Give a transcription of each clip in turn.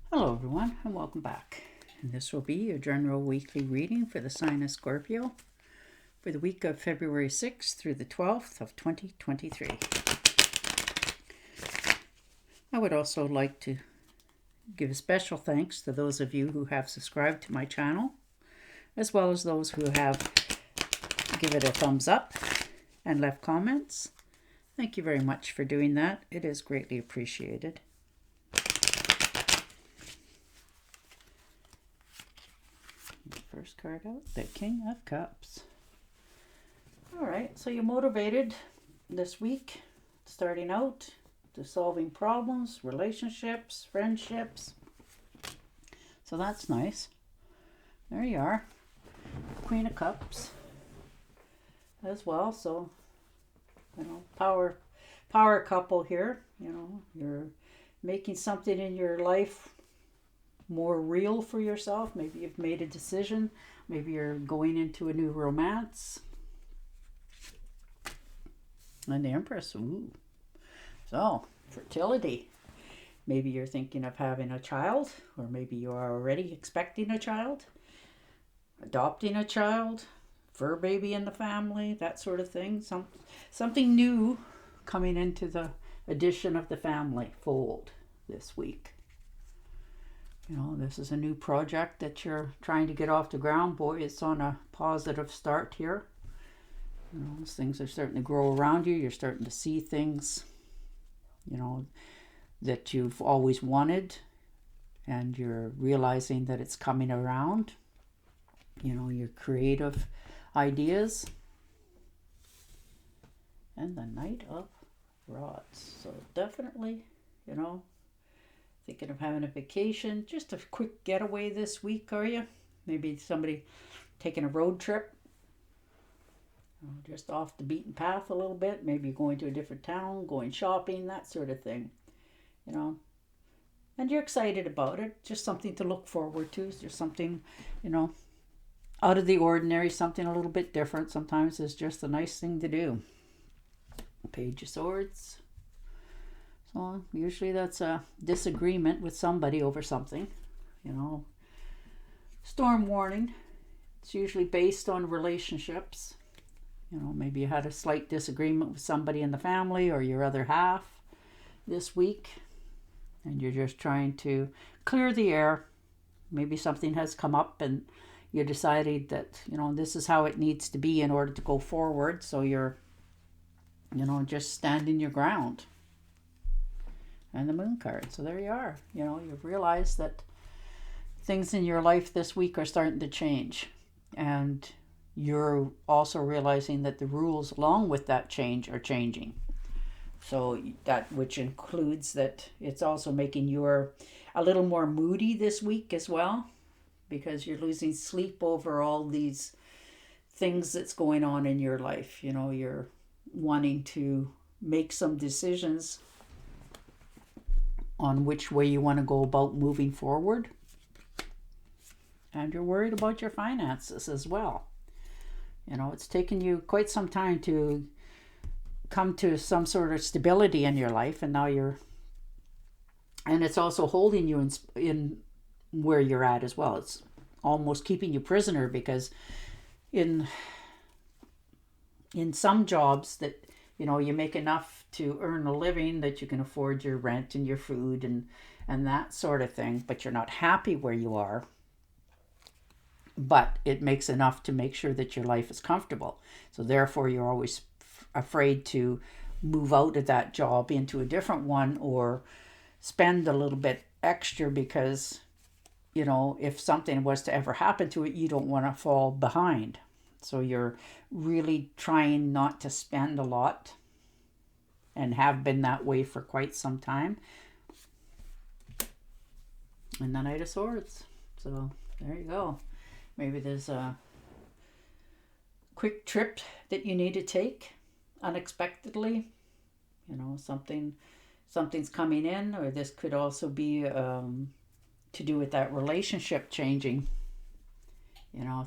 Hello everyone and welcome back. And this will be your general weekly reading for the sign of Scorpio for the week of February 6th through the 12th of 2023. I would also like to give a special thanks to those of you who have subscribed to my channel, as well as those who have given it a thumbs up and left comments. Thank you very much for doing that. It is greatly appreciated. First card out, the King of Cups. All right, so you're motivated this week, starting out to solving problems, relationships, friendships. So that's nice. There you are, Queen of Cups as well. So, power couple here. You're making something in your life more real for yourself. Maybe you've made a decision. Maybe you're going into a new romance. And the Empress. Ooh. So, fertility. Maybe you're thinking of having a child, or maybe you are already expecting a child, adopting a child, fur baby in the family, that sort of thing. Something new coming into the addition of the family fold this week. This is a new project that you're trying to get off the ground. Boy, it's on a positive start here. Things are starting to grow around you. You're starting to see things, that you've always wanted, and you're realizing that it's coming around. Your creative ideas. And the Knight of Rods. So definitely, thinking of having a vacation, just a quick getaway this week, are you? Maybe somebody taking a road trip, just off the beaten path a little bit. Maybe going to a different town, going shopping, that sort of thing. And you're excited about it. Just something to look forward to. Just something, out of the ordinary, something a little bit different. Sometimes it's just a nice thing to do. Page of Swords. So usually that's a disagreement with somebody over something, Storm warning. It's usually based on relationships. Maybe you had a slight disagreement with somebody in the family or your other half this week, and you're just trying to clear the air. Maybe something has come up and you decided that, this is how it needs to be in order to go forward. So you're, just standing your ground. And the Moon card. So there you are. You've realized that things in your life this week are starting to change. And you're also realizing that the rules along with that change are changing. So that, which includes that it's also making you a little more moody this week as well, because you're losing sleep over all these things that's going on in your life. You're wanting to make some decisions on which way you want to go about moving forward. And you're worried about your finances as well. It's taken you quite some time to come to some sort of stability in your life, and now and it's also holding you in where you're at as well. It's almost keeping you prisoner, because in some jobs that you make enough to earn a living that you can afford your rent and your food and that sort of thing, but you're not happy where you are. But it makes enough to make sure that your life is comfortable. So therefore you're always afraid to move out of that job into a different one, or spend a little bit extra, because if something was to ever happen to it, you don't want to fall behind. So you're really trying not to spend a lot, and have been that way for quite some time. And the Knight of Swords. So there you go. Maybe there's a quick trip that you need to take unexpectedly. Something's coming in, or this could also be to do with that relationship changing.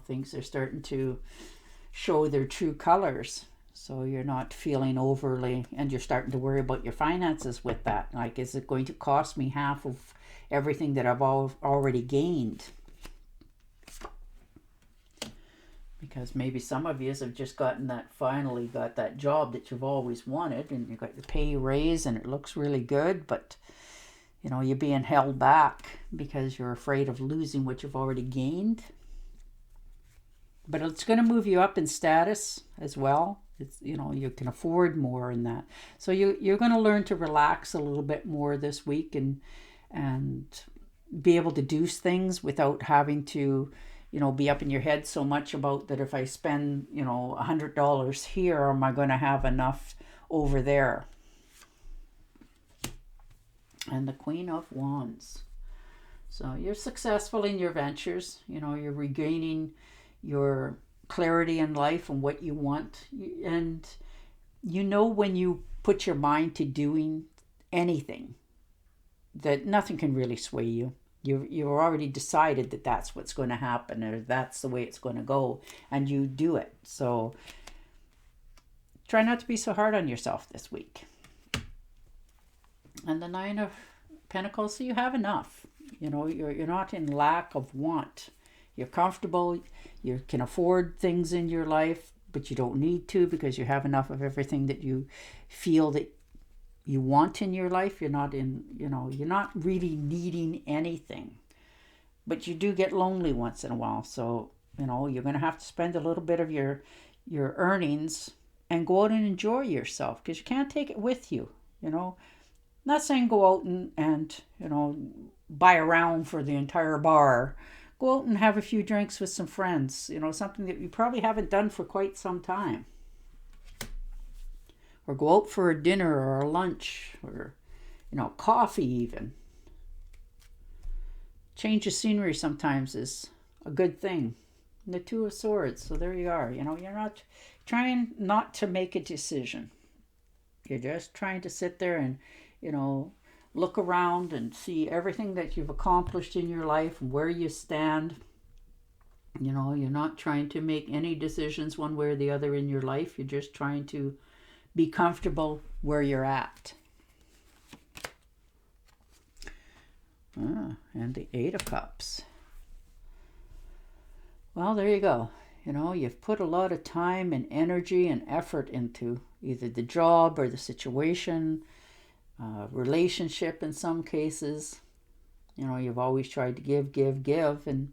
Things are starting to show their true colors. So you're not feeling overly, and you're starting to worry about your finances with that. Like, is it going to cost me half of everything that I've already gained? Because maybe some of you have just finally got that job that you've always wanted, and you got your pay raise and it looks really good, but you're being held back because you're afraid of losing what you've already gained. But it's going to move you up in status as well. It's, you can afford more in that. So you're going to learn to relax a little bit more this week and be able to do things without having to, be up in your head so much about that if I spend, $100 here, am I going to have enough over there? And the Queen of Wands. So you're successful in your ventures. You're regaining your clarity in life and what you want. And when you put your mind to doing anything, that nothing can really sway you. You've already decided that that's what's going to happen, or that's the way it's going to go, and you do it. So try not to be so hard on yourself this week. And the Nine of Pentacles, so you have enough. You're not in lack of want. You're comfortable. You can afford things in your life, but you don't need to, because you have enough of everything that you feel that you want in your life. You're not really needing anything, but you do get lonely once in a while. So, you're going to have to spend a little bit of your earnings and go out and enjoy yourself, because you can't take it with you. Not saying go out and buy a round for the entire bar. Go out and have a few drinks with some friends, something that you probably haven't done for quite some time. Or go out for a dinner or a lunch, or, coffee even. Change of scenery sometimes is a good thing. And the Two of Swords, so there you are. You're not trying not to make a decision. You're just trying to sit there and, look around and see everything that you've accomplished in your life and where you stand. You're not trying to make any decisions one way or the other in your life. You're just trying to be comfortable where you're at. And the Eight of Cups. Well, there you go. You've put a lot of time and energy and effort into either the job or the situation, relationship in some cases. You've always tried to give, and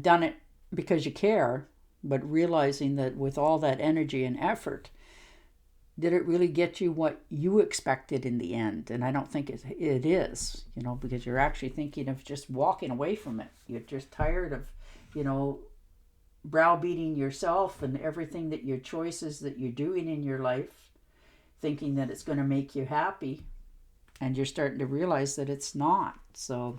done it because you care, but realizing that with all that energy and effort, did it really get you what you expected in the end? And I don't think it is, because you're actually thinking of just walking away from it. You're just tired of, browbeating yourself and everything that your choices that you're doing in your life, thinking that it's going to make you happy, and you're starting to realize that it's not. So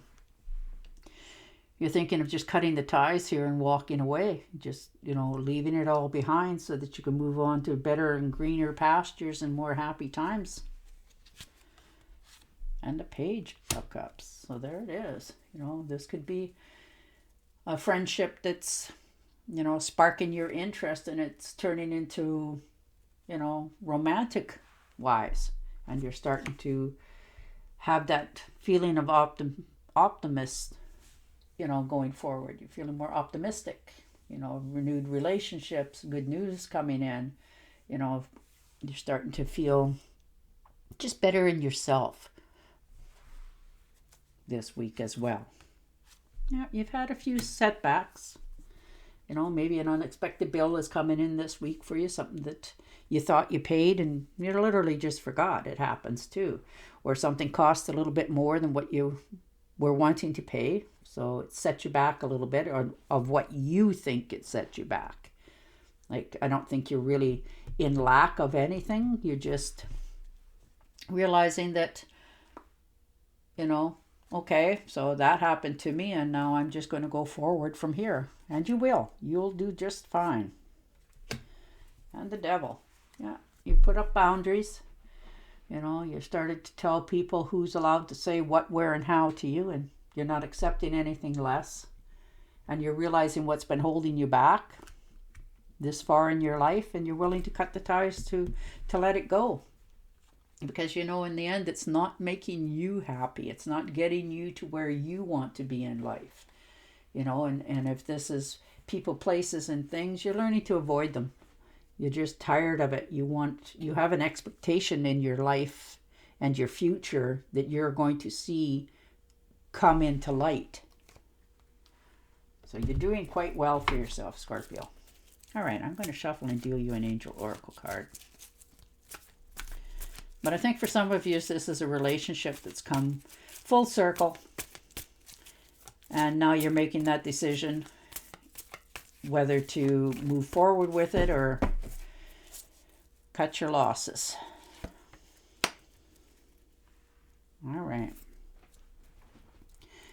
you're thinking of just cutting the ties here and walking away, just, leaving it all behind so that you can move on to better and greener pastures and more happy times. And the Page of Cups. So there it is. This could be a friendship that's, sparking your interest, and it's turning into, romantic wise. And you're starting to have that feeling of optimist, going forward. You're feeling more optimistic, renewed relationships, good news coming in. You're starting to feel just better in yourself this week as well. Yeah, you've had a few setbacks. Maybe an unexpected bill is coming in this week for you, something that you thought you paid and you literally just forgot. It happens too. Or something cost a little bit more than what you were wanting to pay. So it set you back a little bit, or of what you think it set you back. Like, I don't think you're really in lack of anything. You're just realizing that, okay, so that happened to me, and now I'm just going to go forward from here. And you will. You'll do just fine. And the Devil. Yeah, you put up boundaries. You started to tell people who's allowed to say what, where, and how to you, and you're not accepting anything less. And you're realizing what's been holding you back. this far in your life, and you're willing to cut the ties to let it go. Because you know, in the end, it's not making you happy. It's not getting you to where you want to be in life. You know, and if this is people, places, and things, you're learning to avoid them. You're just tired of it. You have an expectation in your life and your future that you're going to see come into light. So you're doing quite well for yourself, Scorpio. All right, I'm going to shuffle and deal you an Angel Oracle card. But I think for some of you, this is a relationship that's come full circle. And now you're making that decision whether to move forward with it or cut your losses. All right.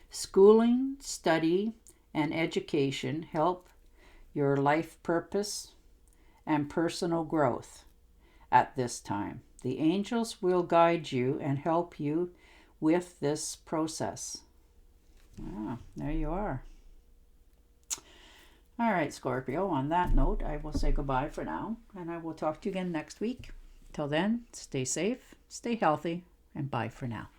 Schooling, study, and education help your life purpose and personal growth at this time. The angels will guide you and help you with this process. Ah, there you are. All right, Scorpio, on that note, I will say goodbye for now, and I will talk to you again next week. Till then, stay safe, stay healthy, and bye for now.